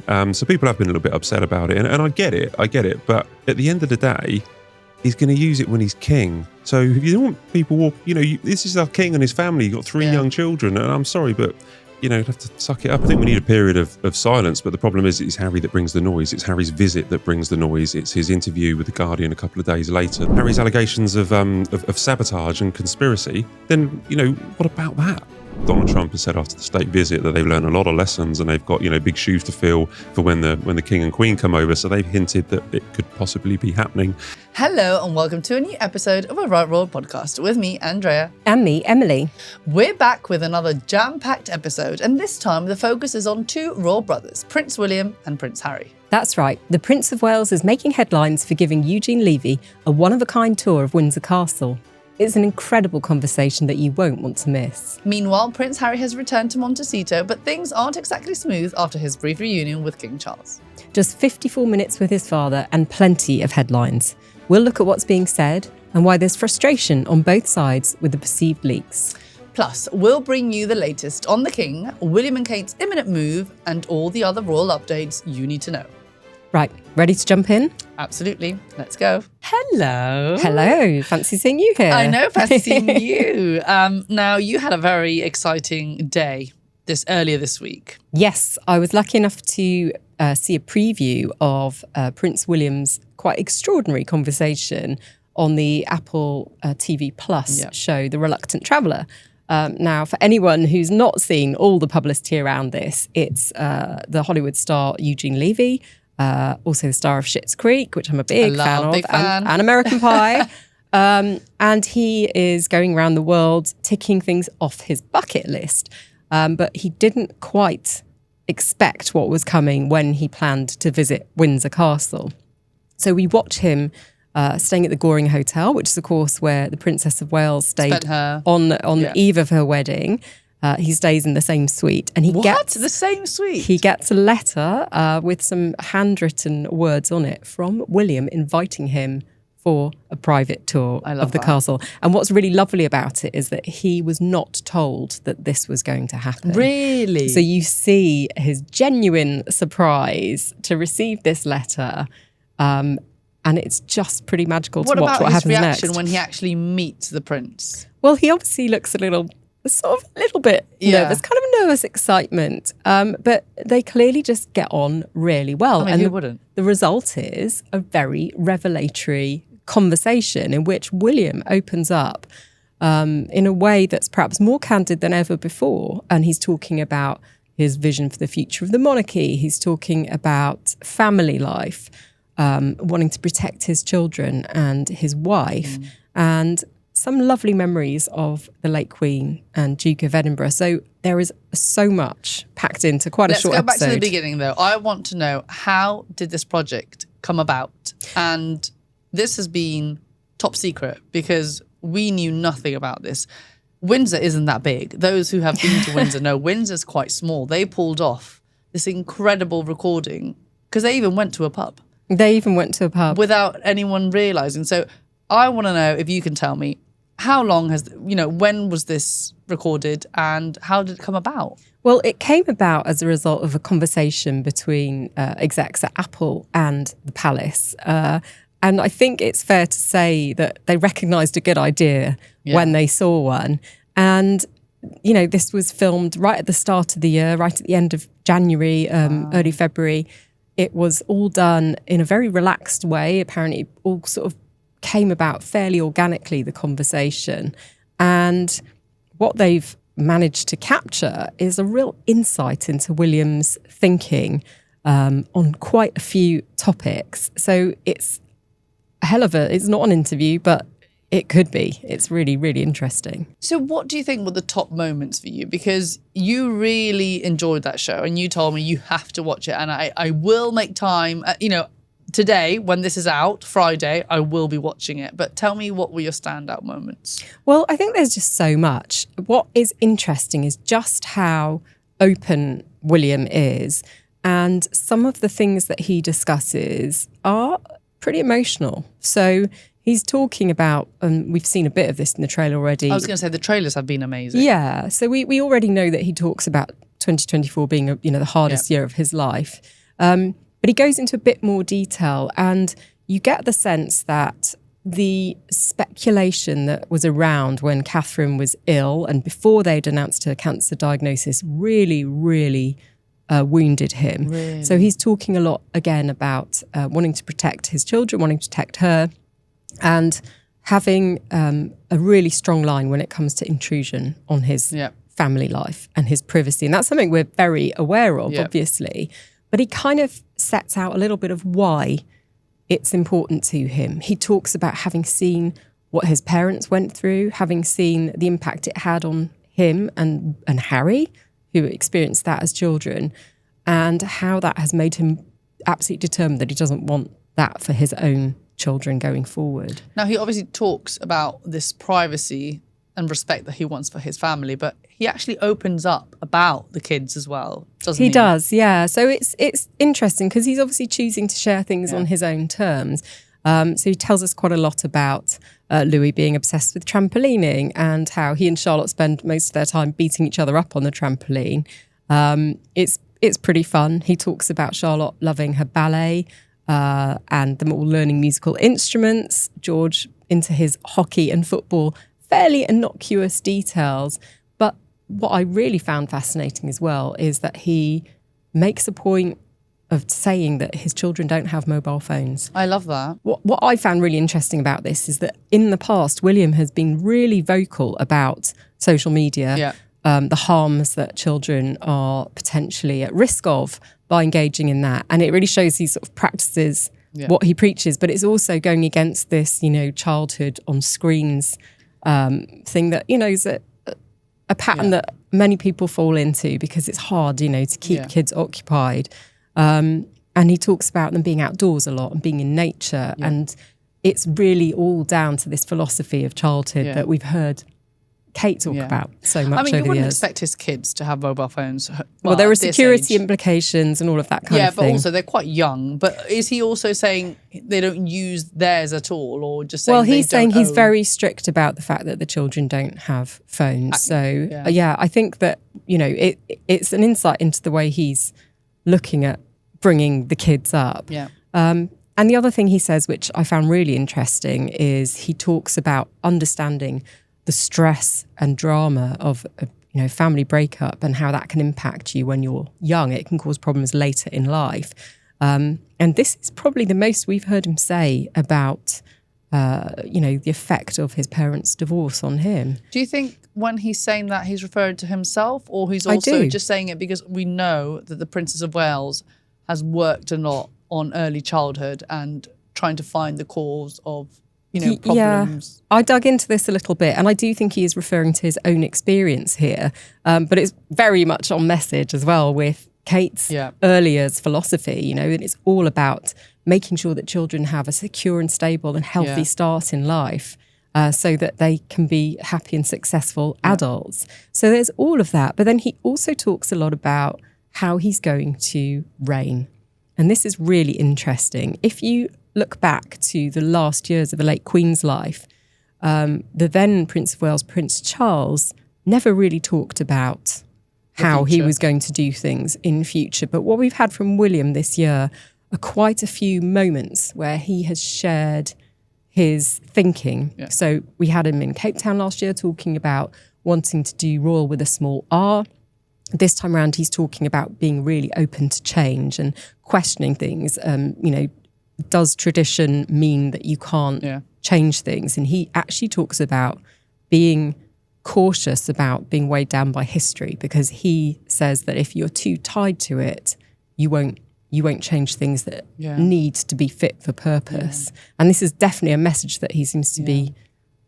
So people have been a little bit upset about it. And I get it. But at the end of the day, he's going to use it when he's king. So if you don't want people, this is our king and his family. You've got 3 young children. And I'm sorry, but, you'd have to suck it up. I think we need a period of silence. But the problem is it's Harry that brings the noise. It's Harry's visit that brings the noise. It's his interview with The Guardian a couple of days later. Harry's allegations of sabotage and conspiracy. Then, what about that? Donald Trump has said after the state visit that they've learned a lot of lessons and they've got, big shoes to fill for when the king and queen come over. So they've hinted that it could possibly be happening. Hello and welcome to a new episode of a Right Royal podcast with me, Andrea. And me, Emily. We're back with another jam-packed episode, and this time the focus is on 2 royal brothers, Prince William and Prince Harry. That's right. The Prince of Wales is making headlines for giving Eugene Levy a one-of-a-kind tour of Windsor Castle. It's an incredible conversation that you won't want to miss. Meanwhile, Prince Harry has returned to Montecito, but things aren't exactly smooth after his brief reunion with King Charles. Just 54 minutes with his father and plenty of headlines. We'll look at what's being said and why there's frustration on both sides with the perceived leaks. Plus, we'll bring you the latest on the King, William and Kate's imminent move, and all the other royal updates you need to know. Right, ready to jump in? Absolutely. Let's go. Hello. Hello. Fancy seeing you here. I know, fancy seeing you. Now, you had a very exciting day earlier this week. Yes, I was lucky enough to see a preview of Prince William's quite extraordinary conversation on the Apple TV Plus show, The Reluctant Traveller. Now, for anyone who's not seen all the publicity around this, it's the Hollywood star Eugene Levy, also the star of Schitt's Creek, which I'm a big fan of, and American Pie. And he is going around the world ticking things off his bucket list. But he didn't quite expect what was coming when he planned to visit Windsor Castle. So we watch him staying at the Goring Hotel, which is, of course, where the Princess of Wales stayed on the eve of her wedding. He stays in the same suite. And the same suite? He gets a letter with some handwritten words on it from William inviting him for a private tour of the castle. And what's really lovely about it is that he was not told that this was going to happen. Really? So you see his genuine surprise to receive this letter. And it's just pretty magical to watch what happens next. What about his reaction when he actually meets the prince? Well, he obviously looks a little bit nervous, kind of nervous excitement. But they clearly just get on really well. I mean, who wouldn't? The result is a very revelatory conversation in which William opens up in a way that's perhaps more candid than ever before. And he's talking about his vision for the future of the monarchy. He's talking about family life, wanting to protect his children and his wife, and some lovely memories of the late Queen and Duke of Edinburgh. So there is so much packed into quite a short episode. Let's go back to the beginning, though. I want to know, how did this project come about? And this has been top secret because we knew nothing about this. Windsor isn't that big. Those who have been to Windsor know Windsor's quite small. They pulled off this incredible recording because they even went to a pub. Without anyone realising. So I want to know if you can tell me, how long when was this recorded and how did it come about? Well, it came about as a result of a conversation between execs at Apple and the Palace. And I think it's fair to say that they recognised a good idea when they saw one. And, this was filmed right at the start of the year, right at the end of January, early February. It was all done in a very relaxed way. Apparently, it all sort of came about fairly organically, the conversation. And what they've managed to capture is a real insight into William's thinking on quite a few topics. So it's it's not an interview, but it could be. It's really, really interesting. So what do you think were the top moments for you? Because you really enjoyed that show and you told me you have to watch it. And I will make time, today, when this is out, Friday, I will be watching it. But tell me, what were your standout moments? Well, I think there's just so much. What is interesting is just how open William is. And some of the things that he discusses are pretty emotional. So he's talking about, and we've seen a bit of this in the trailer already. I was going to say, the trailers have been amazing. Yeah. So we already know that he talks about 2024 being the hardest year of his life. But he goes into a bit more detail, and you get the sense that the speculation that was around when Catherine was ill and before they'd announced her cancer diagnosis really, really wounded him. Really? So he's talking a lot again about wanting to protect his children, wanting to protect her, and having a really strong line when it comes to intrusion on his family life and his privacy. And that's something we're very aware of, obviously. But he kind of sets out a little bit of why it's important to him. He talks about having seen what his parents went through, having seen the impact it had on him and Harry, who experienced that as children, and how that has made him absolutely determined that he doesn't want that for his own children going forward. Now, he obviously talks about this privacy and respect that he wants for his family, but he actually opens up about the kids as well, doesn't he? He does, yeah. So it's interesting because he's obviously choosing to share things on his own terms. So he tells us quite a lot about Louis being obsessed with trampolining and how he and Charlotte spend most of their time beating each other up on the trampoline. It's pretty fun. He talks about Charlotte loving her ballet and them all learning musical instruments. George into his hockey and football, fairly innocuous details. But what I really found fascinating as well is that he makes a point of saying that his children don't have mobile phones. I love that. What I found really interesting about this is that in the past, William has been really vocal about social media, the harms that children are potentially at risk of by engaging in that. And it really shows he sort of practices what he preaches, but it's also going against this, childhood on screens thing that, is a pattern that many people fall into because it's hard, to keep kids occupied. And he talks about them being outdoors a lot and being in nature. And it's really all down to this philosophy of childhood that we've heard Kate talk about so much over the years. You wouldn't expect his kids to have mobile phones. Well, there are security implications and all of that kind of thing. Yeah, but also they're quite young. But is he also saying they don't use theirs at all, or just saying he's saying he's very strict about the fact that the children don't have phones. So, I think that, it's an insight into the way he's looking at bringing the kids up. Yeah. And the other thing he says, which I found really interesting, is he talks about understanding the stress and drama of a family breakup and how that can impact you when you're young. It can cause problems later in life. And this is probably the most we've heard him say about, the effect of his parents' divorce on him. Do you think when he's saying that he's referring to himself, or he's also just saying it because we know that the Princess of Wales has worked a lot on early childhood and trying to find the cause of problems? I dug into this a little bit, and I do think he is referring to his own experience here. But it's very much on message as well with Kate's earlier philosophy, and it's all about making sure that children have a secure and stable and healthy start in life so that they can be happy and successful adults. So there's all of that. But then he also talks a lot about how he's going to reign. And this is really interesting. If you look back to the last years of the late Queen's life, the then Prince of Wales, Prince Charles, never really talked about how he was going to do things in future. But what we've had from William this year are quite a few moments where he has shared his thinking. Yeah. So we had him in Cape Town last year talking about wanting to do royal with a small r. This time around, he's talking about being really open to change and questioning things. Does tradition mean that you can't change things? And he actually talks about being cautious about being weighed down by history, because he says that if you're too tied to it, you won't change things that need to be fit for purpose. And this is definitely a message that he seems to be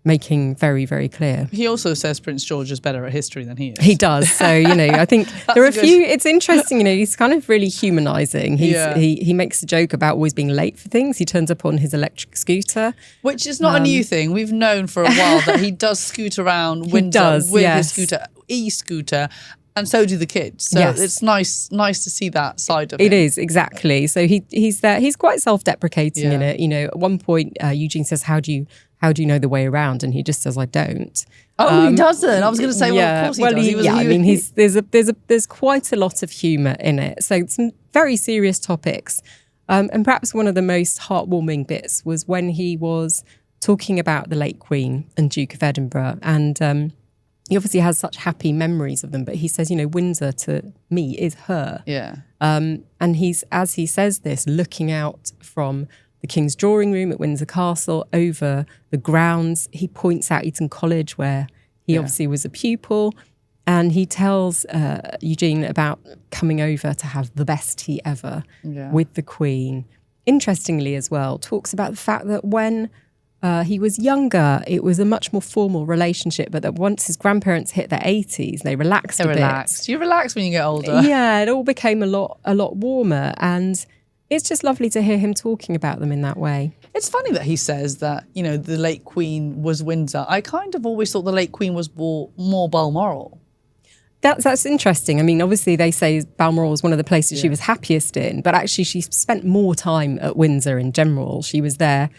making very, very clear. He also says Prince George is better at history than he is. He does. So, I think there are a few, it's interesting, he's kind of really humanising. He makes a joke about always being late for things. He turns up on his electric scooter. Which is not a new thing. We've known for a while that he does scoot around Windsor with his e-scooter. And so do the kids. So it's nice to see that side of it. It is, exactly. So he's there. He's quite self-deprecating in it. At one point, Eugene says, how do how do you know the way around? And he just says, I don't. Oh, he doesn't. I was going to say, well, of course he does. There's quite a lot of humour in it. So some very serious topics. And perhaps one of the most heartwarming bits was when he was talking about the late Queen and Duke of Edinburgh. And he obviously has such happy memories of them. But he says, Windsor to me is her. Yeah. And he's, as he says this, looking out from the King's drawing room at Windsor Castle over the grounds. He points out Eton College, where he obviously was a pupil. And he tells Eugene about coming over to have the best tea ever with the Queen. Interestingly as well, talks about the fact that when he was younger, it was a much more formal relationship, but that once his grandparents hit their 80s, they relaxed a bit. You relax when you get older. Yeah, it all became a lot warmer. And it's just lovely to hear him talking about them in that way. It's funny that he says that, the late Queen was Windsor. I kind of always thought the late Queen was more Balmoral. That's interesting. I mean, obviously they say Balmoral was one of the places she was happiest in, but actually she spent more time at Windsor in general. She was there,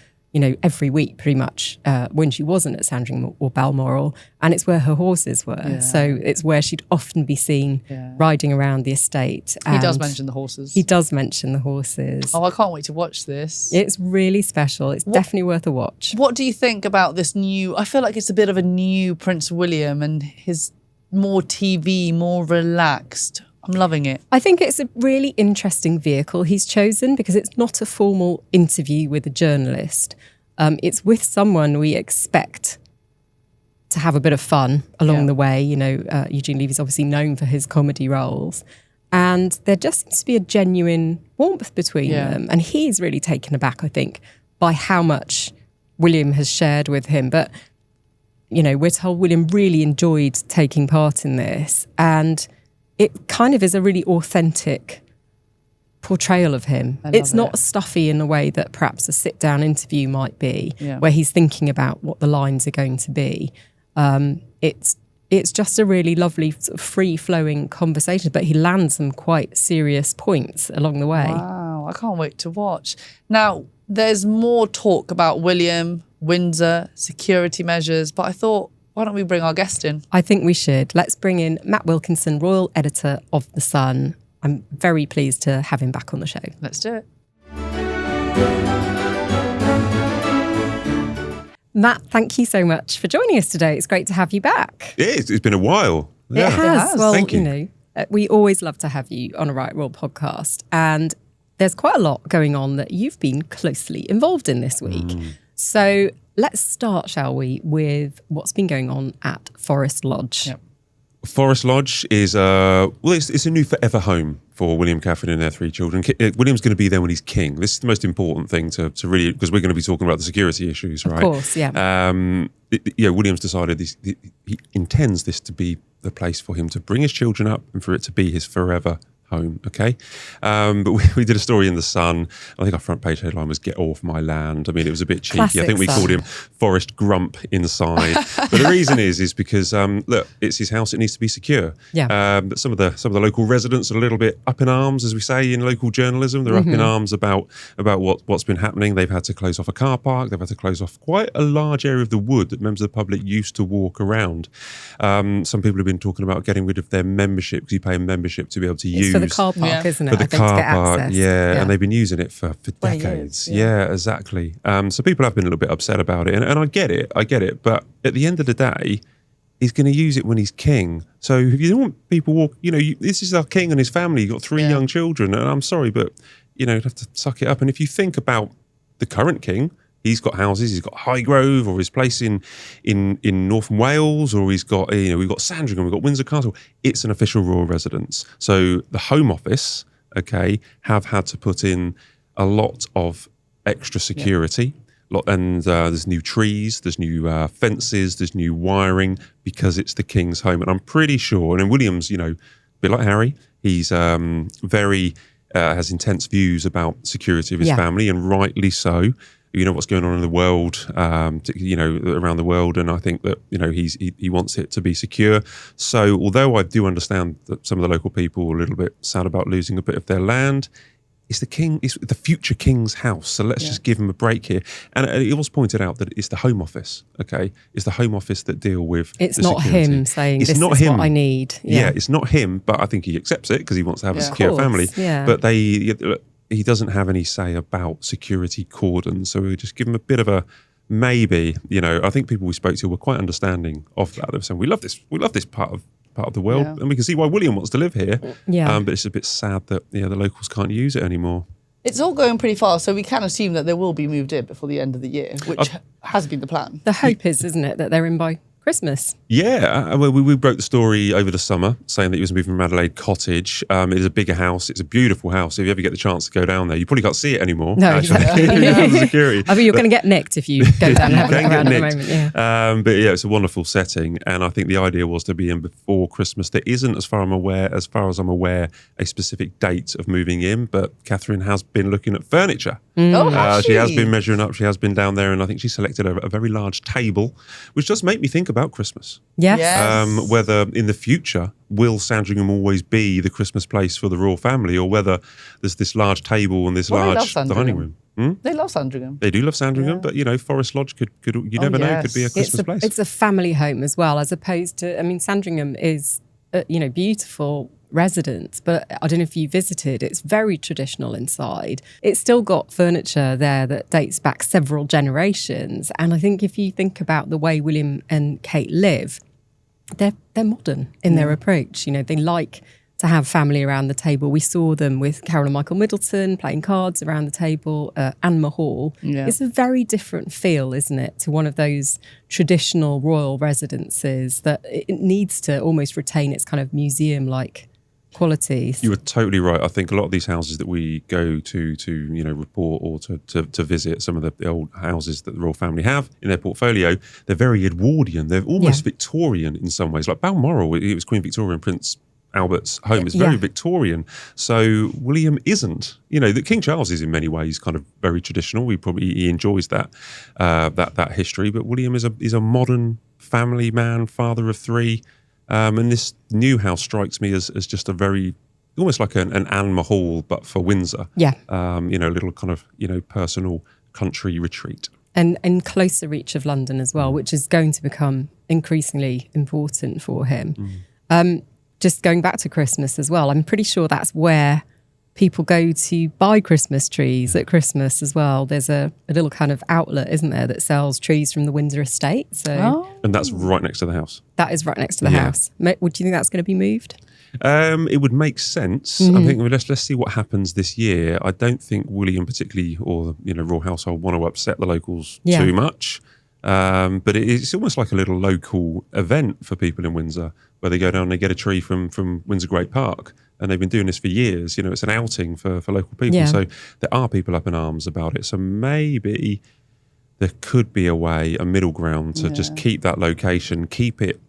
every week pretty much when she wasn't at Sandringham or Balmoral, and it's where her horses were. Yeah. So it's where she'd often be seen riding around the estate. He does mention the horses. He does mention the horses. Oh, I can't wait to watch this. It's really special. It's definitely worth a watch. What do you think about this new, I feel like it's a bit of a new Prince William and his more TV, more relaxed. I'm loving it. I think it's a really interesting vehicle he's chosen because it's not a formal interview with a journalist. It's with someone we expect to have a bit of fun along the way. Eugene Levy's obviously known for his comedy roles. And there just seems to be a genuine warmth between them. And he's really taken aback, I think, by how much William has shared with him. But, we're told William really enjoyed taking part in this. And it kind of is a really authentic portrayal of him. It's not stuffy in the way that perhaps a sit-down interview might be, where he's thinking about what the lines are going to be. It's just a really lovely, sort of free-flowing conversation, but he lands some quite serious points along the way. Wow, I can't wait to watch. Now, there's more talk about William, Windsor, security measures, but I thought, why don't we bring our guest in? I think we should. Let's bring in Matt Wilkinson, royal editor of The Sun. I'm very pleased to have him back on the show. Let's do it. Matt, thank you so much for joining us today. It's great to have you back. It's been a while. Yeah. It has. Well, thank you. We always love to have you on a Right Royal podcast. And there's quite a lot going on that you've been closely involved in this week. So let's start, shall we, with what's been going on at Forest Lodge. Yep. Forest Lodge is it's a new forever home for William, Catherine and their 3 children. William's going to be there when he's king. This is the most important thing to really, because we're going to be talking about the security issues, right? Of course, yeah. William's decided he intends this to be the place for him to bring his children up and for it to be his forever home, okay? But we did a story in The Sun. I think our front page headline was "Get Off My Land." I mean, it was a bit cheeky. Classic I think we Sun. called him Forest Grump inside. But the reason is because look, it's his house. It needs to be secure. Yeah. But some of the local residents are a little bit up in arms, as we say in local journalism. They're up in arms about what's been happening. They've had to close off a car park. They've had to close off quite a large area of the wood that members of the public used to walk around. Some people have been talking about getting rid of their membership, because you pay a membership to be able to use. For the car park, isn't it? For the car park, access. and they've been using it for decades. Yeah, exactly. So people have been a little bit upset about it, and I get it. But at the end of the day, he's going to use it when he's king. So if you don't want people this is our king and his family. You've got 3 young children, and I'm sorry, but you have to suck it up. And if you think about the current king, he's got houses. He's got Highgrove, or his place in North Wales, or he's got we've got Sandringham, we've got Windsor Castle. It's an official royal residence. So the Home Office, have had to put in a lot of extra security. And there's new trees, there's new fences, there's new wiring, because it's the king's home. And I'm pretty sure, and William's, a bit like Harry, he's very has intense views about security of his family, and rightly so. What's going on in the world, around the world, and I think that he wants it to be secure. So although I do understand that some of the local people are a little bit sad about losing a bit of their land, it's the future king's house. So let's just give him a break here. And it was pointed out that it's the Home Office. Okay, it's the Home Office that deal with. It's the not security. him saying It's this not is him. what I need. Yeah, it's not him, but I think he accepts it because he wants to have a secure family. Yeah. But he doesn't have any say about security cordons, so we just give him a bit of a maybe. I think people we spoke to were quite understanding of that. They were saying, we love this part of the world, and we can see why William wants to live here. Yeah. But it's a bit sad that the locals can't use it anymore. It's all going pretty fast, so we can assume that they will be moved in before the end of the year, which has been the plan. The hope is, isn't it, that they're in by Christmas. Yeah, we broke the story over the summer saying that he was moving from Adelaide Cottage. It is a bigger house. It's a beautiful house. If you ever get the chance to go down there, you probably can't see it anymore. No, exactly. Because of security. I mean, you're going to get nicked if you go down and have a look around at the moment. Yeah. But yeah, it's a wonderful setting, and I think the idea was to be in before Christmas. There isn't, as far as I'm aware, a specific date of moving in, but Catherine has been looking at furniture. Oh, has she has been measuring up. She has been down there, and I think she selected a very large table, which does make me think about Christmas. Yes. Whether in the future will Sandringham always be the Christmas place for the royal family, or whether there's this large table and this large dining room. They love Sandringham. They do love Sandringham, but Forest Lodge could you never know, could be a Christmas place. It's a family home as well, as opposed to, Sandringham is beautiful residence, but I don't know if you visited. It's very traditional inside. It's still got furniture there that dates back several generations, and I think if you think about the way William and Kate live, they're modern in their approach. They like to have family around the table. We saw them with Carol and Michael Middleton playing cards around the table. Anne Hall. Yeah. It's a very different feel, isn't it, to one of those traditional royal residences that it needs to almost retain its kind of museum-like qualities. You were totally right. I think a lot of these houses that we go to report or to visit, some of the old houses that the royal family have in their portfolio, they're very Edwardian. They're almost Victorian in some ways. Like Balmoral, it was Queen Victoria and Prince Albert's home. It's very Victorian. So William isn't. That King Charles is in many ways kind of very traditional. He enjoys that history. But William is a modern family man, father of three. And this new house strikes me as just a very, almost like an Anne Hall, but for Windsor. Yeah. A little kind of, personal country retreat. And closer reach of London as well, which is going to become increasingly important for him. Just going back to Christmas as well, I'm pretty sure that's where people go to buy Christmas trees at Christmas as well. There's a little kind of outlet, isn't there, that sells trees from the Windsor estate. And that's right next to the house. That is right next to the house. Would you think that's going to be moved? It would make sense. I think let's see what happens this year. I don't think William particularly, or royal household, want to upset the locals too much. But it's almost like a little local event for people in Windsor, where they go down and they get a tree from Windsor Great Park. And they've been doing this for years. It's an outing for local people. Yeah. So there are people up in arms about it. So maybe there could be a middle ground to just keep that location, keep it,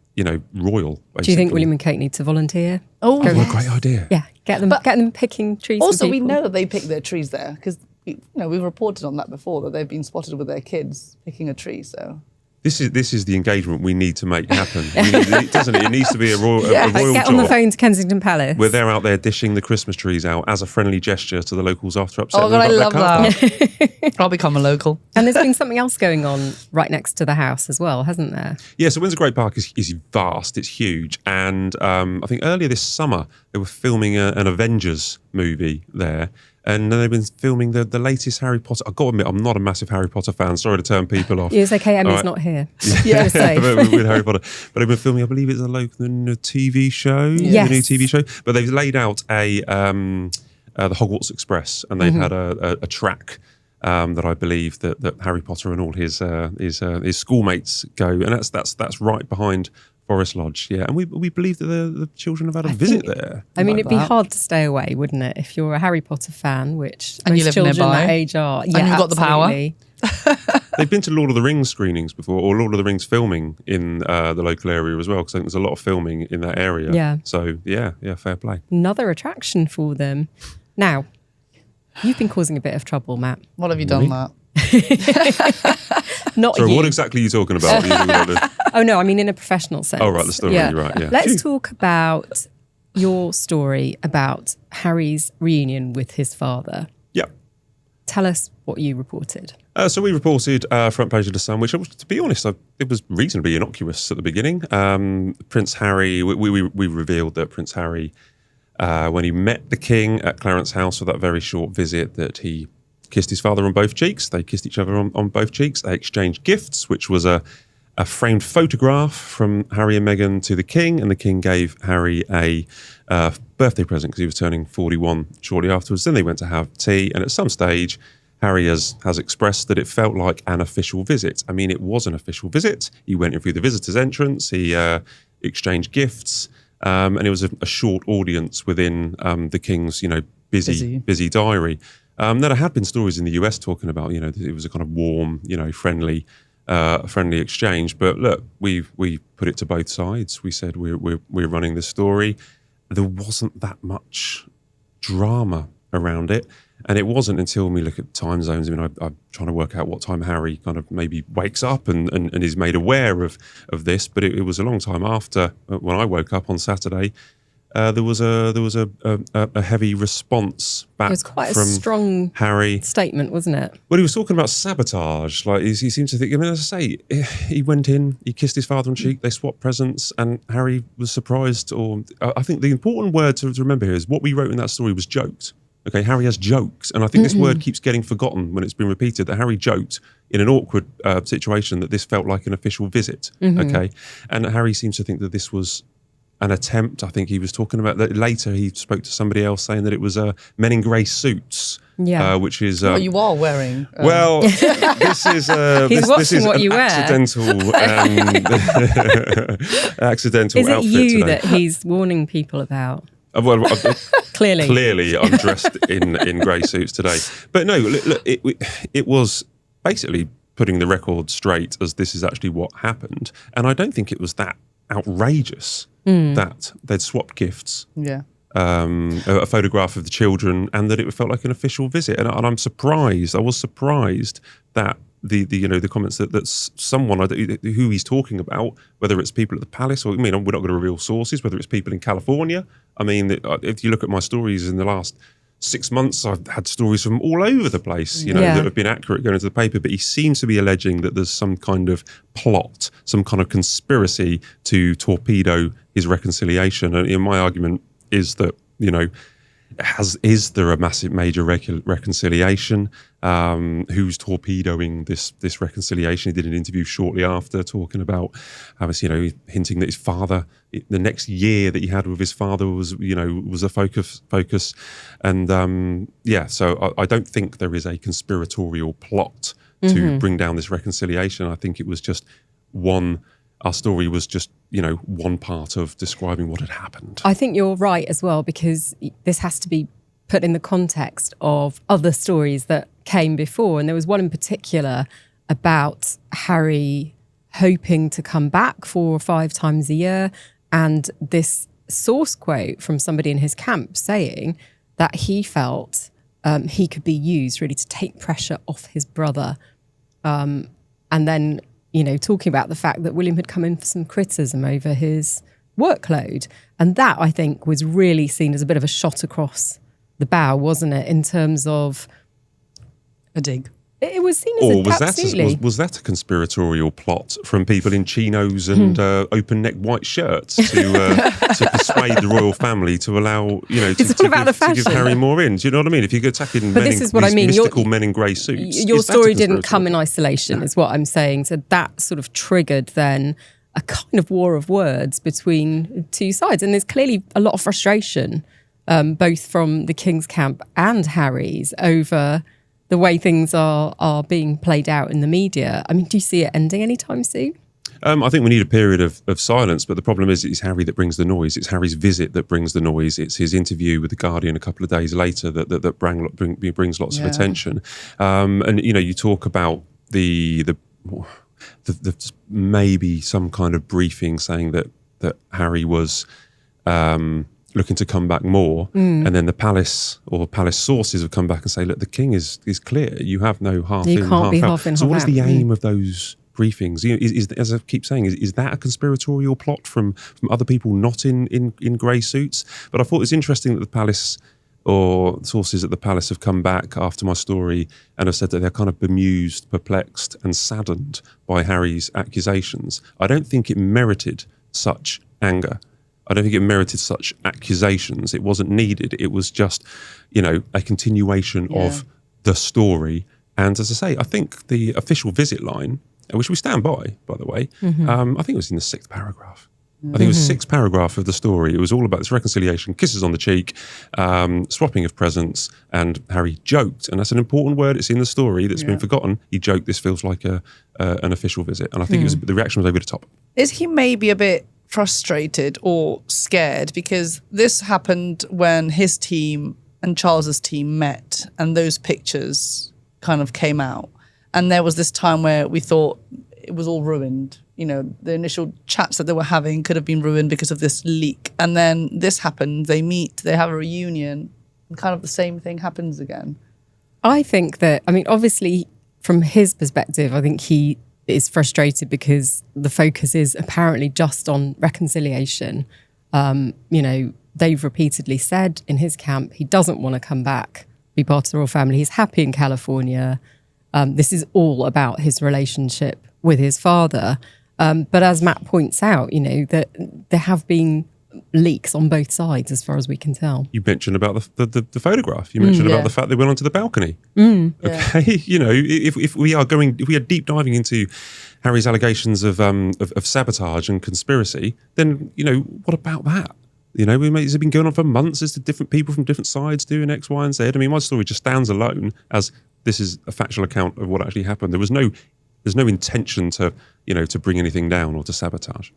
royal. Basically. Do you think William and Kate need to volunteer? Oh, what a great idea. Yeah, get them picking trees. Also, we know that they pick their trees there because we've reported on that before, that they've been spotted with their kids picking a tree. So this is the engagement we need to make happen. It needs to be a royal Get job. on the phone to Kensington Palace. Where they're out there dishing the Christmas trees out as a friendly gesture to the locals after upsetting Oh God, I them love about their car park. that. I'll become a local. And there's been something else going on right next to the house as well, hasn't there? Yeah, so Windsor Great Park is vast, it's huge. And I think earlier this summer, they were filming an Avengers movie there. And then they've been filming the latest Harry Potter. I've got to admit, I'm not a massive Harry Potter fan. Sorry to turn people off. It's okay, Emmy's not here. Yeah, with Harry Potter. But they've been filming, I believe it's a local TV show. Yes. The new TV show. But they've laid out the Hogwarts Express, and they've had a track that I believe that Harry Potter and all his schoolmates go, and that's right behind Forest Lodge, and we believe that the children have had a visit there. I mean, it'd be hard to stay away, wouldn't it, if you're a Harry Potter fan, which and most you live children nearby. that age are. And you've got the power. They've been to Lord of the Rings screenings before, or Lord of the Rings filming in the local area as well, because I think there's a lot of filming in that area. Yeah. So yeah, fair play. Another attraction for them. Now, you've been causing a bit of trouble, Matt. What have you done, Matt? Not Sorry, you. what exactly are you talking about? Oh no, I mean in a professional sense. Oh right, the story. Yeah. Right. Yeah. Let's talk about your story about Harry's reunion with his father. tell us what you reported. So we reported front page of the Sun, which, to be honest, it was reasonably innocuous at the beginning. Prince Harry, we revealed that Prince Harry, when he met the King at Clarence House for that very short visit, that he kissed his father on both cheeks. They kissed each other on both cheeks. They exchanged gifts, which was a framed photograph from Harry and Meghan to the King, and the King gave Harry a birthday present because he was turning 41 shortly afterwards. Then they went to have tea, and at some stage, Harry has expressed that it felt like an official visit. I mean, it was an official visit. He went in through the visitor's entrance. He exchanged gifts, and it was a short audience within the King's, busy diary. Now, there had been stories in the US talking about, it was a kind of warm, friendly exchange. But look, we put it to both sides. We said we're running the story. There wasn't that much drama around it. And it wasn't until we look at time zones. I mean, I'm trying to work out what time Harry kind of maybe wakes up and is made aware of this. But it was a long time after when I woke up on Saturday. There was a heavy response back from Harry. It was quite a strong statement, wasn't it? Well, he was talking about sabotage. Like he seemed to think. I mean, as I say, he went in, he kissed his father on the cheek, they swapped presents, and Harry was surprised. Or I think the important word to remember here is what we wrote in that story was joked. Okay, Harry has joked, and I think this word keeps getting forgotten when it's been repeated, that Harry joked in an awkward situation that this felt like an official visit, okay? And Harry seems to think that this was an attempt. I think he was talking about that later. He spoke to somebody else saying that it was men in grey suits, which is... well, you are wearing... Well, this is... this is what you accidental accidental is outfit it you today. that he's warning people about? Well, Clearly, I'm dressed in grey suits today. But no, look, it was basically putting the record straight as this is actually what happened. And I don't think it was that outrageous that they'd swapped gifts. Yeah. A photograph of the children, and that it felt like an official visit. And I'm surprised. I was surprised that the comments that someone who he's talking about, whether it's people at the palace or, we're not going to reveal sources, whether it's people in California. I mean, if you look at my stories in the last 6 months, I've had stories from all over the place, that have been accurate going into the paper. But he seems to be alleging that there's some kind of plot, some kind of conspiracy to torpedo his reconciliation. And my argument is that, is there a major reconciliation? Who's torpedoing this reconciliation? He did an interview shortly after talking about hinting that his father, the next year that he had with his father was a focus. And so I don't think there is a conspiratorial plot to bring down this reconciliation. I think it was just our story was just, one part of describing what had happened. I think you're right as well, because this has to be put in the context of other stories that came before. And there was one in particular about Harry hoping to come back 4 or 5 times a year. And this source quote from somebody in his camp saying that he felt he could be used really to take pressure off his brother. And then, talking about the fact that William had come in for some criticism over his workload. And that, I think, was really seen as a bit of a shot across the bow, wasn't it, in terms of... a dig. It was seen as absolutely. Was that a conspiratorial plot from people in chinos and open-neck white shirts to persuade the royal family to allow, to give Harry more in? Do you know what I mean? If you're attacking mystical men in grey suits, your story didn't come in isolation, is what I'm saying. So that sort of triggered then a kind of war of words between two sides, and there's clearly a lot of frustration, both from the King's camp and Harry's, over the way things are being played out in the media. I mean, do you see it ending anytime soon? I think we need a period of silence, but the problem is it's Harry that brings the noise. It's Harry's visit that brings the noise. It's his interview with The Guardian a couple of days later that brings lots of attention. And, you talk about the maybe some kind of briefing saying that Harry was... looking to come back more, and then the palace sources have come back and say, look, the King is clear. You have no half in, half out. So what is the aim of those briefings? Is as I keep saying, is that a conspiratorial plot from other people not in grey suits? But I thought it's interesting that the palace or sources at the palace have come back after my story and have said that they're kind of bemused, perplexed and saddened by Harry's accusations. I don't think it merited such anger. I don't think it merited such accusations. It wasn't needed. It was just, a continuation of the story. And as I say, I think the official visit line, which we stand by the way, I think it was in the 6th paragraph. I think it was the 6th paragraph of the story. It was all about this reconciliation, kisses on the cheek, swapping of presents, and Harry joked. And that's an important word. It's in the story that's been forgotten. He joked, this feels like an official visit. And I think the reaction was over the top. Is he maybe a bit frustrated or scared? Because this happened when his team and Charles's team met and those pictures kind of came out. And there was this time where we thought it was all ruined. The initial chats that they were having could have been ruined because of this leak. And then this happened. They meet, they have a reunion, and kind of the same thing happens again. I think that, obviously, from his perspective, I think he is frustrated because the focus is apparently just on reconciliation. They've repeatedly said in his camp he doesn't want to come back, be part of the royal family. He's happy in California. This is all about his relationship with his father. But as Matt points out, that there have been leaks on both sides as far as we can tell. You mentioned about the photograph. You mentioned about the fact they went onto the balcony. Okay, if we are deep diving into Harry's allegations of sabotage and conspiracy, then what about that? It's been going on for months. There's different people from different sides doing X, Y, and Z. My story just stands alone as this is a factual account of what actually happened. There's no intention to bring anything down or to sabotage.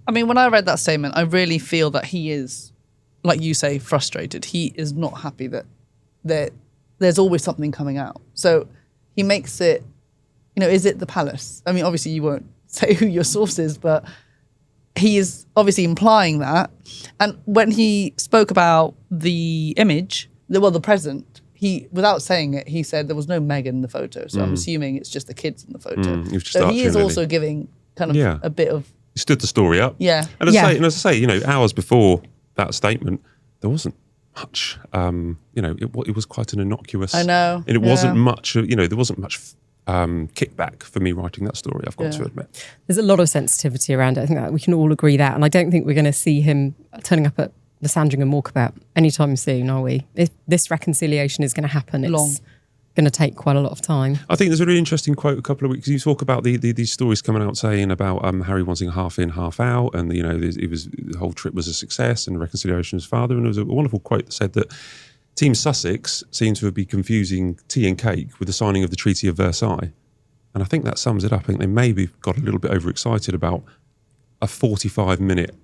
When I read that statement, I really feel that he is, like you say, frustrated. He is not happy that there's always something coming out. So he makes it, is it the palace? Obviously you won't say who your source is, but he is obviously implying that. And when he spoke about the image, the present, he, without saying it, he said there was no Meghan in the photo. So I'm assuming it's just the kids in the photo. So he is also giving kind of a bit of... He stood the story up. Yeah. And as I say, hours before that statement, there wasn't much, it was quite an innocuous... I know. And it wasn't much, there wasn't much kickback for me writing that story, I've got to admit. There's a lot of sensitivity around it. I think that we can all agree that. And I don't think we're going to see him turning up at the Sandringham walkabout anytime soon, are we? If this reconciliation is going to happen, it's going to take quite a lot of time. I think there's a really interesting quote a couple of weeks. You talk about these stories coming out saying about Harry wanting half in, half out, and the whole trip was a success and reconciliation with his father. And there was a wonderful quote that said that Team Sussex seemed to be confusing tea and cake with the signing of the Treaty of Versailles. And I think that sums it up. I think they maybe got a little bit overexcited about a 45-minute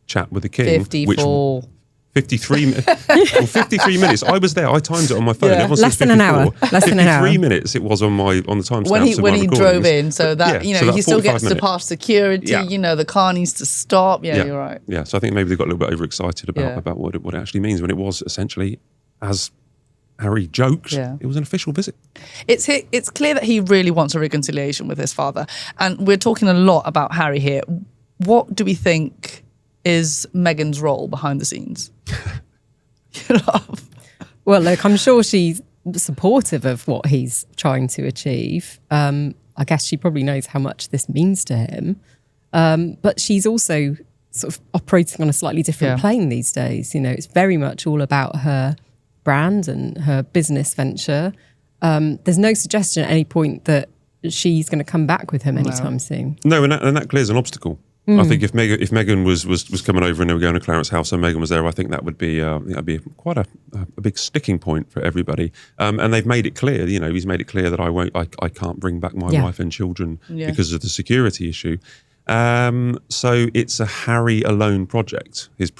chat with the king. 54. 53 minutes. I was there. I timed it on my phone. Everyone Less than an hour. Less than an hour. 53 minutes it was on the timestamp. When he drove in, so that, he still gets to pass security, the car needs to stop. Yeah, you're right. Yeah, so I think maybe they got a little bit overexcited about what it actually means when it was essentially, as Harry joked, it was an official visit. It's clear that he really wants a reconciliation with his father. And we're talking a lot about Harry here. What do we think is Meghan's role behind the scenes? Well, look, I'm sure she's supportive of what he's trying to achieve. I guess she probably knows how much this means to him. But she's also sort of operating on a slightly different plane these days. It's very much all about her brand and her business venture. There's no suggestion at any point that she's going to come back with him anytime soon. No, and that clears an obstacle. I think if Meghan was coming over and they were going to Clarence House and Meghan was there, I think that would be quite a big sticking point for everybody. And they've made it clear, he's made it clear that I can't bring back my wife and children because of the security issue. So it's a Harry alone project. His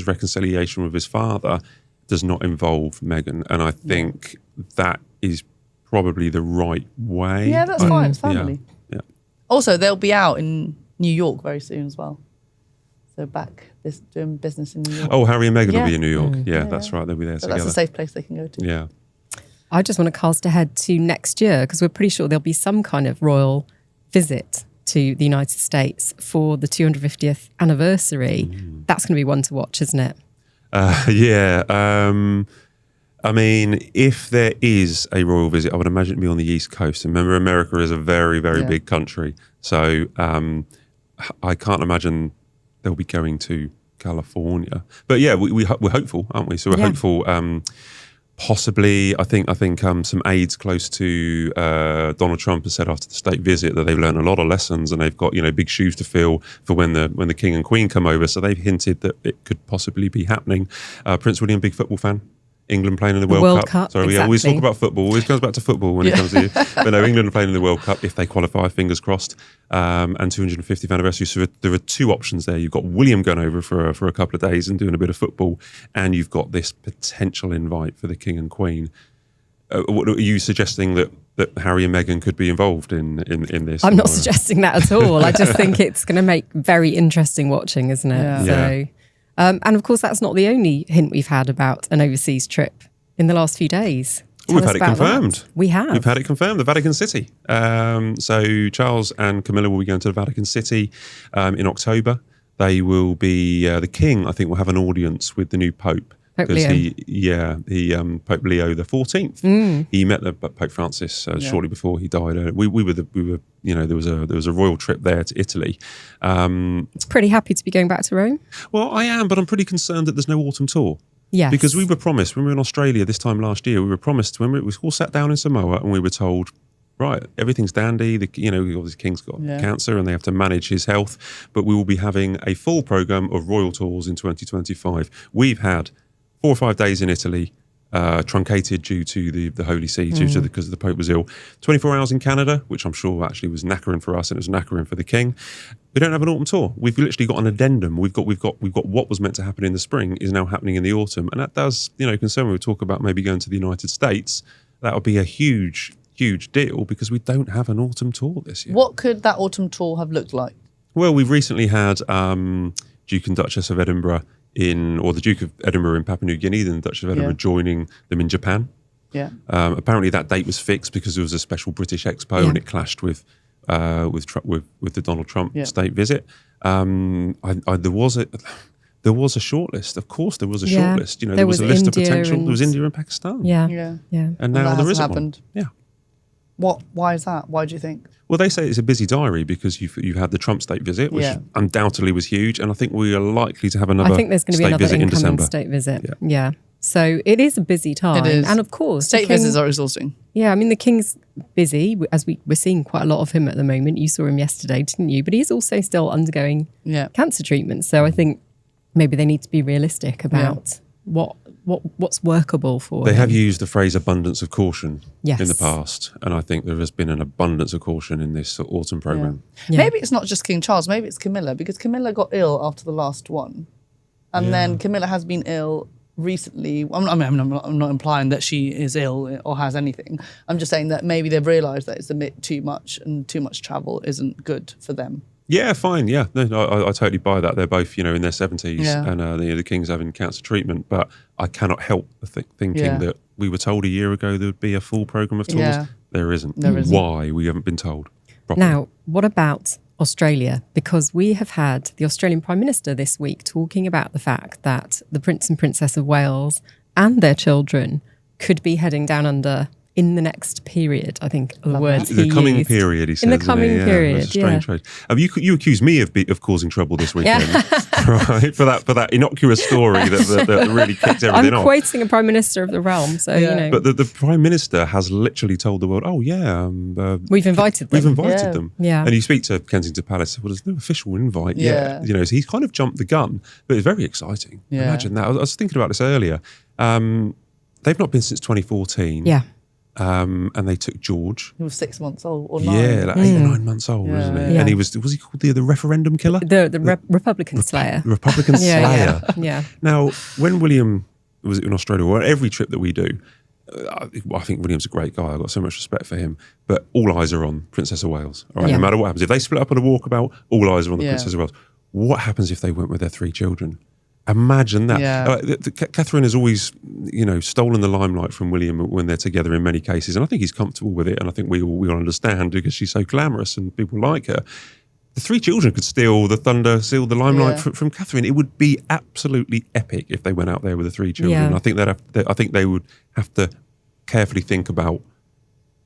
reconciliation with his father does not involve Meghan, and I think that is probably the right way. Yeah, that's fine. It's family. Yeah. Also, they'll be out in New York very soon as well. So back doing business in New York. Oh, Harry and Meghan will be in New York. Yeah, that's right. They'll be there together. That's a safe place they can go to. Yeah. I just want to cast ahead to next year because we're pretty sure there'll be some kind of royal visit to the United States for the 250th anniversary. That's going to be one to watch, isn't it? Yeah. I mean, if there is a royal visit, I would imagine it'd be on the East Coast. And remember, America is a very, very big country. So I can't imagine they'll be going to California. But yeah, we're hopeful, aren't we? So we're hopeful. Possibly, I think some aides close to Donald Trump has said after the state visit that they've learned a lot of lessons and they've got big shoes to fill for when the King and Queen come over. So they've hinted that it could possibly be happening. Prince William, big football fan. England playing in the World Cup. Sorry, we always talk about football. Always comes back to football when it comes to you. But no, England are playing in the World Cup if they qualify, fingers crossed. And 250th anniversary. So there are two options there. You've got William going over for a couple of days and doing a bit of football, and you've got this potential invite for the King and Queen. What are you suggesting that Harry and Meghan could be involved in this? I'm not suggesting that at all. I just think it's going to make very interesting watching, isn't it? Yeah. So. And of course, that's not the only hint we've had about an overseas trip in the last few days. We've had it confirmed. That. We have. We've had it confirmed, the Vatican City. So Charles and Camilla will be going to the Vatican City in October. They will be, the King, I think, will have an audience with the new Pope. Pope Leo. Pope Leo the 14th. He met the Pope Francis shortly before he died. We were there was a royal trip there to Italy. Pretty happy to be going back to Rome. Well, I am, but I'm pretty concerned that there's no autumn tour. Yes. Because we were promised when we were in Australia this time last year. We were promised when we all sat down in Samoa and we were told, right, everything's dandy. Obviously King's got cancer and they have to manage his health, but we will be having a full program of royal tours in 2025. We've had 4 or 5 days in Italy, truncated due to the Holy See, because the Pope was ill. 24 hours in Canada, which I'm sure actually was knackering for us, and it was knackering for the King. We don't have an autumn tour. We've literally got an addendum. We've got what was meant to happen in the spring is now happening in the autumn, and that does concern me. We talk about maybe going to the United States. That would be a huge deal because we don't have an autumn tour this year. What could that autumn tour have looked like? Well, we've recently had Duke and Duchess of Edinburgh or the Duke of Edinburgh in Papua New Guinea, then the Duchess of Edinburgh joining them in Japan. Yeah. Apparently that date was fixed because there was a special British Expo and it clashed with the Donald Trump state visit. There was a shortlist. Of course, there was a shortlist. There was a list of potential. There was India and Pakistan. Yeah. And now there isn't one. Yeah. Why is that? Why do you think? Well, they say it's a busy diary because you've had the Trump state visit, which undoubtedly was huge, and I think we are likely to have another. I think there's going to be another incoming state visit. Yeah. So it is a busy time, it is. And of course, state visits are exhausting. Yeah, I mean the King's busy, as we're seeing quite a lot of him at the moment. You saw him yesterday, didn't you? But he's also still undergoing cancer treatment. So I think maybe they need to be realistic about what's workable for They him. have used the phrase abundance of caution in the past, and I think there has been an abundance of caution in this autumn programme. Yeah. Maybe it's not just King Charles, maybe it's Camilla, because Camilla got ill after the last one. And then Camilla has been ill recently. I'm not implying that she is ill or has anything. I'm just saying that maybe they've realised that it's a bit too much and too much travel isn't good for them. Yeah, fine. Yeah, no, I totally buy that. They're both, in their 70s, and the King's having cancer treatment. But I cannot help thinking that we were told a year ago there would be a full program of tours. Yeah. There isn't. Why? We haven't been told properly. Now, what about Australia? Because we have had the Australian Prime Minister this week talking about the fact that the Prince and Princess of Wales and their children could be heading down under in the next period, I think the words he used. The coming period, he says. In the coming period, It's a strange trade. You accused me of causing trouble this weekend, right? For that innocuous story that really kicked everything off. I'm quoting a Prime Minister of the realm, so But the Prime Minister has literally told the world, we've invited them. We've invited them. Yeah. And you speak to Kensington Palace, well, there's no official invite yet. So he's kind of jumped the gun, but it's very exciting. Yeah. Imagine that. I was thinking about this earlier. They've not been since 2014. Yeah. And they took George. He was 6 months old or 9. Yeah, like 8 or 9 months old, wasn't he? Yeah. And was he called the referendum killer? The Republican Slayer. Republican Slayer. Yeah. Now, when William was in Australia, or every trip that we do, I think William's a great guy. I've got so much respect for him. But all eyes are on Princess of Wales. All right, no matter what happens. If they split up on a walkabout, all eyes are on the Princess of Wales. What happens if they went with their 3 children? Imagine that. Yeah. Catherine has always, stolen the limelight from William when they're together in many cases, and I think he's comfortable with it, and I think we all understand because she's so glamorous and people like her. the three children could steal the thunder, steal the limelight Yeah. from Catherine. It would be absolutely epic if they went out there with the three children. Yeah. I think they would have to carefully think about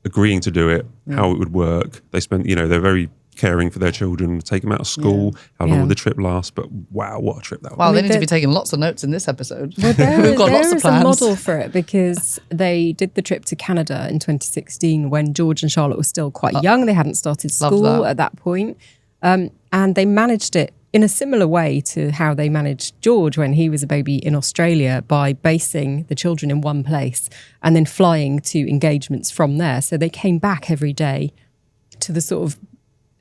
agreeing to do it, how it would work. They spent, they're very caring for their children, take them out of school, how long will the trip last? But wow, what a trip that was. Wow, I mean, they need to be taking lots of notes in this episode. Well, We've got lots of is plans. a model for it because they did the trip to Canada in 2016 when George and Charlotte were still quite young. They hadn't started school at that point. And they managed it in a similar way to how they managed George when he was a baby in Australia by basing the children in one place and then flying to engagements from there. So they came back every day to the sort of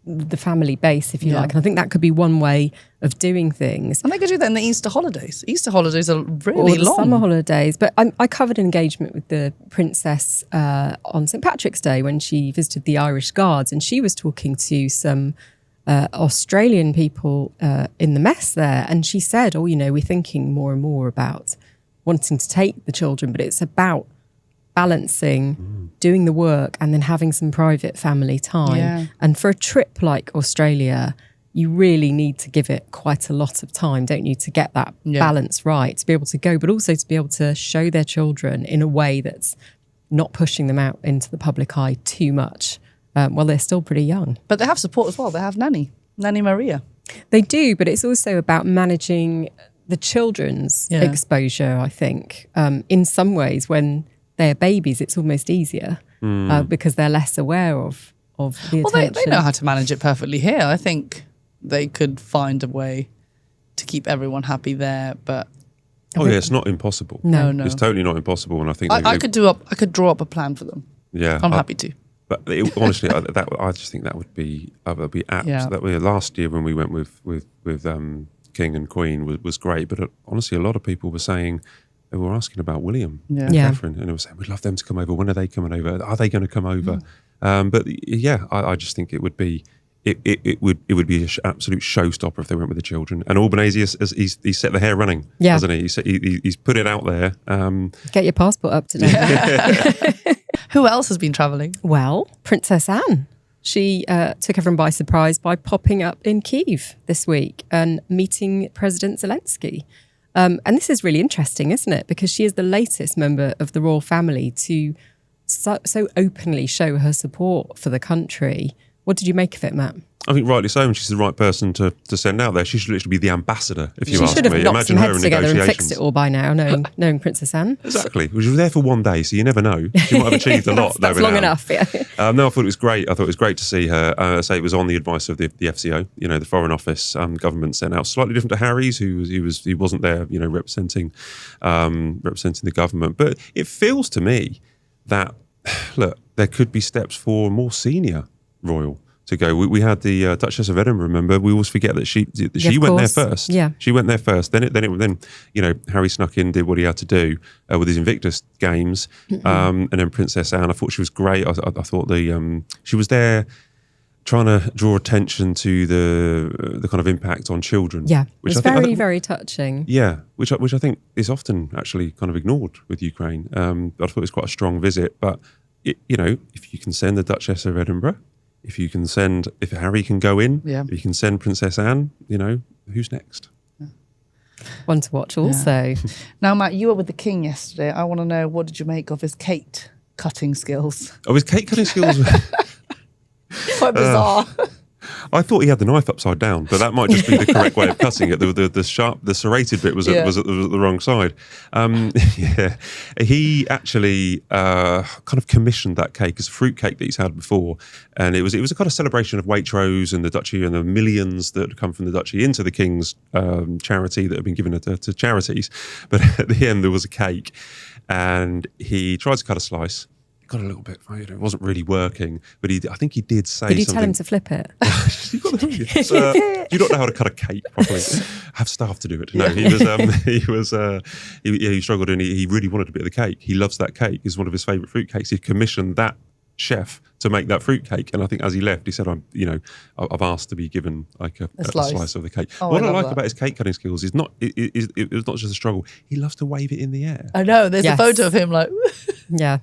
the family base, if you like. And I think that could be one way of doing things. And they could do that in the Easter holidays. Easter holidays are really Or the long. summer holidays. But I covered an engagement with the princess on St. Patrick's Day when she visited the Irish Guards, and she was talking to some Australian people in the mess there. And she said, we're thinking more and more about wanting to take the children, but it's about balancing doing the work and then having some private family time. Yeah. And for a trip like Australia, you really need to give it quite a lot of time, don't you, to get that balance right, to be able to go, but also to be able to show their children in a way that's not pushing them out into the public eye too much while they're still pretty young. But they have support as well. They have Nanny Maria. They do, but it's also about managing the children's exposure, I think. In some ways, when they're babies, it's almost easier because they're less aware of the attention. Well, they know how to manage it perfectly here. I think they could find a way to keep everyone happy there, but it's not impossible. No. It's totally not impossible. And I think I could draw up a plan for them. Yeah, I'm happy to. But honestly, I just think that would be apt. Yeah. That last year when we went with King and Queen was great. But honestly, a lot of people were saying, they were asking about William and Catherine, and they were saying, we'd love them to come over. When are they coming over? Are they going to come over? But yeah, I just think it would be it would be an absolute showstopper if they went with the children. And Albanese, he's set the hair running, hasn't he? He's put it out there. Get your passport up to date. Who else has been travelling? Well, Princess Anne. She took everyone by surprise by popping up in Kyiv this week and meeting President Zelensky. And this is really interesting, isn't it? Because she is the latest member of the royal family to so openly show her support for the country. What did you make of it, Matt? I think rightly so, and she's the right person to send out there. She should literally be the ambassador, if you She ask should have me. knocked Imagine some her in heads together and negotiations. fixed it all by now, knowing Princess Anne. Exactly. She was there for one day, so you never know. She might have achieved a lot. That's long enough, yeah. No, I thought it was great. I thought it was great to see her. Say it was on the advice of the FCO, the Foreign Office government sent out. Slightly different to Harry's, he wasn't there, representing the government. But it feels to me that, look, there could be steps for more senior royal to go. We had the Duchess of Edinburgh. Remember, we always forget that she went there first. Yeah, she went there first. Then Harry snuck in, did what he had to do with his Invictus games, and then Princess Anne. I thought she was great. I thought she was there trying to draw attention to the kind of impact on children. Yeah, which it was very touching. Yeah, which I think is often actually kind of ignored with Ukraine. I thought it was quite a strong visit, but if you can send the Duchess of Edinburgh. If Harry can go in, if you can send Princess Anne, who's next? One to watch also. Yeah. Now, Matt, you were with the King yesterday. I want to know, what did you make of his cake cutting skills? Oh, his cake cutting skills? Quite bizarre. I thought he had the knife upside down, but that might just be the correct way of cutting it. The serrated bit was at the wrong side. He actually kind of commissioned that cake as a fruit cake that he's had before, and it was a kind of celebration of Waitrose and the duchy and the millions that had come from the duchy into the King's charity that had been given to charities. But at the end, there was a cake, and he tried to cut a slice. Got a little bit, it wasn't really working, but I think he did say something. Did you tell him to flip it? You don't know how to cut a cake properly. Have staff to do it. No, he struggled, and he really wanted a bit of the cake. He loves that cake. It's one of his favourite fruit cakes. He commissioned that chef to make that fruit cake, and I think as he left, he said, I've asked to be given like a slice of the cake." What I like about his cake cutting skills is it was not just a struggle. He loves to wave it in the air. I know. There's a photo of him like. Yeah.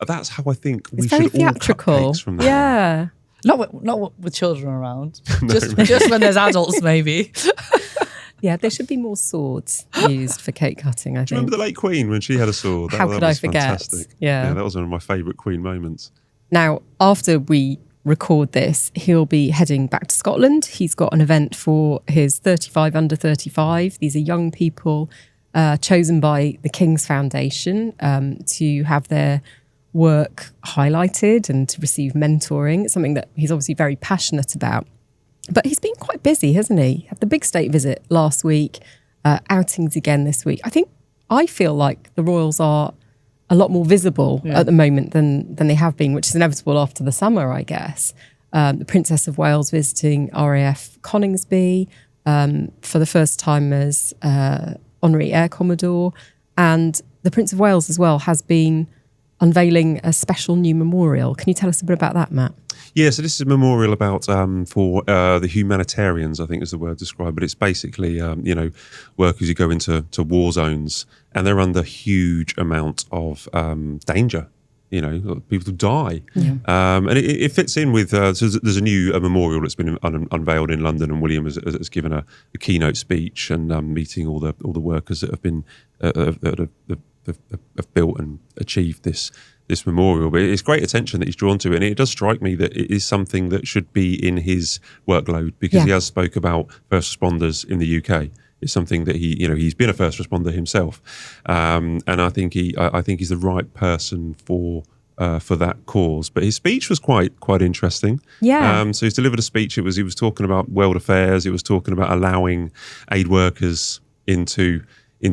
That's how I think it's we very should all cut theatrical. cakes from that. Yeah. Not with children around. Just when there's adults, maybe. Yeah, there should be more swords used for cake cutting, I think. Do you remember the late Queen when she had a sword? How could I forget? Fantastic. Yeah. That was one of my favourite Queen moments. Now, after we record this, he'll be heading back to Scotland. He's got an event for his 35 under 35. These are young people chosen by the King's Foundation to have their work highlighted and to receive mentoring. It's something that he's obviously very passionate about. But he's been quite busy, hasn't he? Had the big state visit last week, outings again this week. I feel like the royals are a lot more visible at the moment than they have been, which is inevitable after the summer, I guess. The Princess of Wales visiting RAF Coningsby for the first time as Honorary Air Commodore. And the Prince of Wales as well has been unveiling a special new memorial. Can you tell us a bit about that, Matt? Yeah, so this is a memorial about for the humanitarians, I think is the word described, but it's basically, workers who go into war zones and they're under huge amount of danger. People die. Yeah. And it fits in with, so there's a new memorial that's been unveiled in London, and William has given a keynote speech and meeting all the workers that have been, that have built and achieved this memorial. But it's great attention that he's drawn to it, and it does strike me that it is something that should be in his workload, because he has spoke about first responders in the UK. It's something that he's been a first responder himself, and I think he's the right person for that cause. But his speech was quite interesting. Yeah. So he's delivered a speech. He was talking about world affairs. He was talking about allowing aid workers into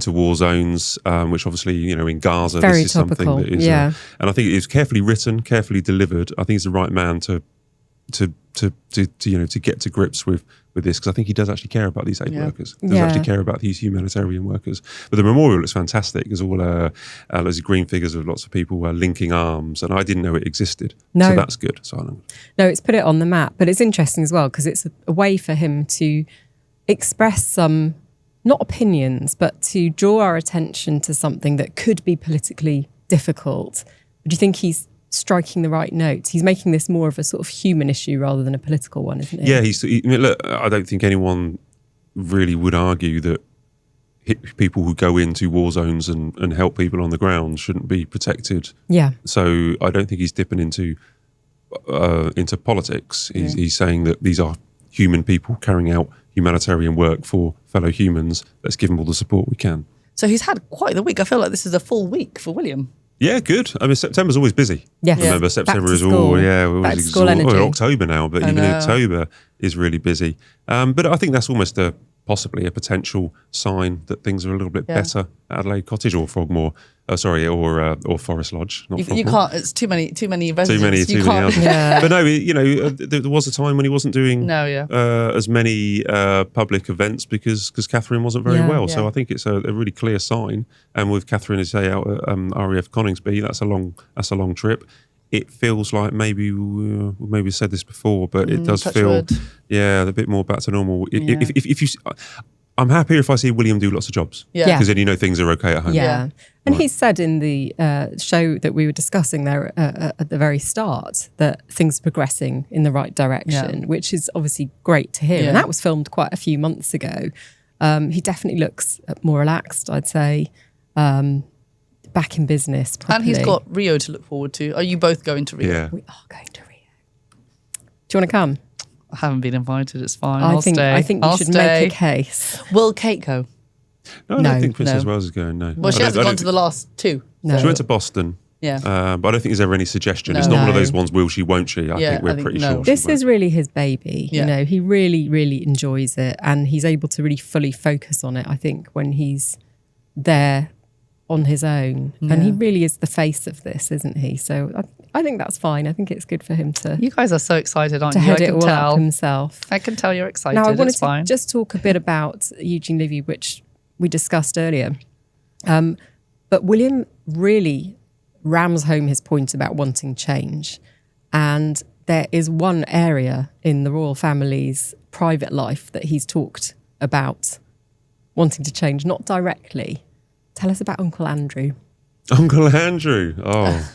war zones, which obviously, in Gaza, very this is topical. Something that is, and I think it is carefully written, carefully delivered. I think he's the right man to get to grips with this, because I think he does actually care about these aid workers. He does actually care about these humanitarian workers. But the memorial looks fantastic. There's all loads of green figures of lots of people linking arms, and I didn't know it existed. No. So that's good. No, it's put it on the map, but it's interesting as well, because it's a way for him to express some, not opinions, but to draw our attention to something that could be politically difficult. Do you think he's striking the right notes? He's making this more of a sort of human issue rather than a political one, isn't it? Yeah, look, I don't think anyone really would argue that people who go into war zones and help people on the ground shouldn't be protected. Yeah. So I don't think he's dipping into politics. He's saying that these are human people carrying out humanitarian work for fellow humans. Let's give them all the support we can. So he's had quite the week. I feel like this is a full week for William. Yeah, good. I mean, September's always busy. Yes. Remember, September is October now, but even October is really busy. But I think that's almost possibly a potential sign that things are a little bit better at Adelaide Cottage or Frogmore. Or Forest Lodge. You can't. It's too many residents. Too many houses. But no, there was a time when he wasn't doing as many public events because Catherine wasn't very well. Yeah. So I think it's a really clear sign. And with Catherine, as say, out at RAF Coningsby, that's a long trip. It feels like maybe we said this before, but it does feel a bit more back to normal. If you. I'm happier if I see William do lots of jobs. Yeah. Because then things are okay at home. Yeah. And he said in the show that we were discussing there at the very start that things are progressing in the right direction, which is obviously great to hear. Yeah. And that was filmed quite a few months ago. He definitely looks more relaxed, I'd say. Back in business properly. And he's got Rio to look forward to. Are you both going to Rio? Yeah. We are going to Rio. Do you want to come? I haven't been invited. It's fine. I think you should make a case. Will Kate go? No, I don't think Princess Wales is going. No. Well, she hasn't gone to the last two. No. She went to Boston. Yeah. But I don't think there's ever any suggestion. No. It's not one of those ones, will she, won't she? I think we're pretty sure. This is really his baby. Yeah. He really, really enjoys it, and he's able to really fully focus on it, I think, when he's there on his own. Yeah. And he really is the face of this, isn't he? So I think that's fine. I think it's good for him to... You guys are so excited, aren't you? To head it all up himself. I can tell you're excited. Now, I wanted to just talk a bit about Eugene Levy, which we discussed earlier. But William really rams home his point about wanting change. And there is one area in the royal family's private life that he's talked about wanting to change, not directly. Tell us about Uncle Andrew. Uncle Andrew. Oh,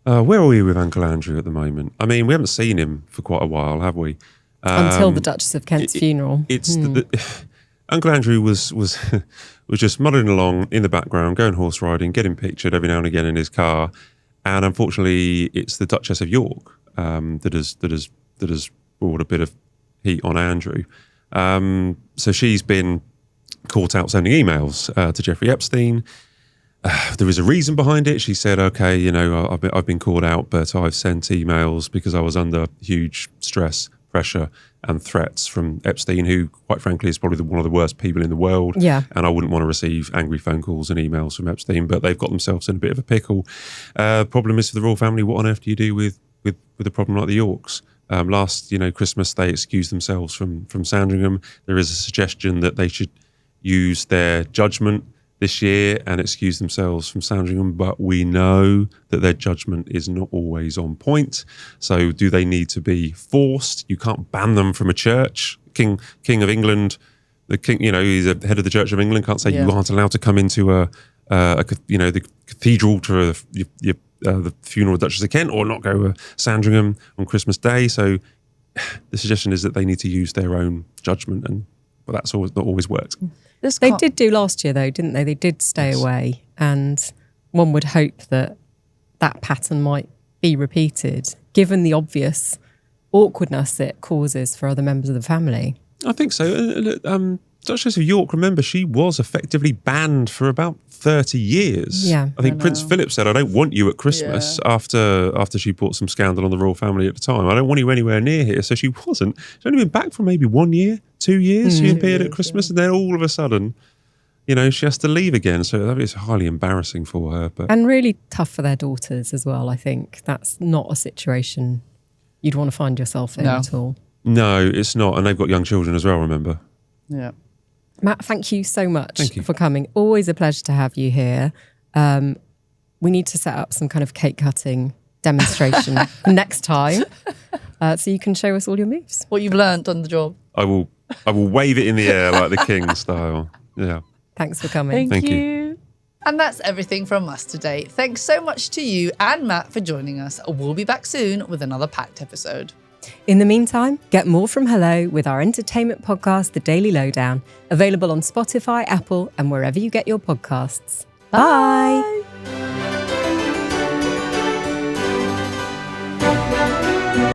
Where are we with Uncle Andrew at the moment? I mean, we haven't seen him for quite a while, have we? Until the Duchess of Kent's funeral. It's Uncle Andrew was was just muddling along in the background, going horse riding, getting pictured every now and again in his car, and unfortunately, it's the Duchess of York that has brought a bit of heat on Andrew. So she's been caught out sending emails to Jeffrey Epstein. There is a reason behind it. She said, okay, you know, I've been called out, but I've sent emails because I was under huge stress, pressure and threats from Epstein, who, quite frankly, is probably one of the worst people in the world. Yeah. And I wouldn't want to receive angry phone calls and emails from Epstein, but they've got themselves in a bit of a pickle. Problem is, for the royal family, what on earth do you do with a problem like the Yorks? Last, Christmas, they excused themselves from Sandringham. There is a suggestion that they should use their judgment this year and excuse themselves from Sandringham, but we know that their judgment is not always on point. So do they need to be forced? You can't ban them from a church. King of England, the king, he's the head of the Church of England, can't say you aren't allowed to come into the cathedral to the funeral of Duchess of Kent, or not go to Sandringham on Christmas Day. So the suggestion is that they need to use their own judgment, but that's not always worked. They did do last year, though, didn't they? They did stay away, and one would hope that pattern might be repeated, given the obvious awkwardness it causes for other members of the family. I think so. Duchess of York, remember, she was effectively banned for about 30 years. Yeah, I think Prince Philip said, I don't want you at Christmas after she brought some scandal on the royal family at the time. I don't want you anywhere near here. So she wasn't. She's only been back for maybe 1 year, 2 years. She appeared at Christmas and then all of a sudden, she has to leave again. So that is highly embarrassing for her. And really tough for their daughters as well, I think. That's not a situation you'd want to find yourself in at all. No, it's not. And they've got young children as well, remember? Yeah. Matt, thank you so much for coming. Always a pleasure to have you here. We need to set up some kind of cake cutting demonstration next time, so you can show us all your moves. What you've learned on the job. I will wave it in the air like the king style. Yeah. Thanks for coming. Thank you. And that's everything from us today. Thanks so much to you and Matt for joining us. We'll be back soon with another packed episode. In the meantime, get more from Hello with our entertainment podcast, The Daily Lowdown, available on Spotify, Apple, and wherever you get your podcasts. Bye.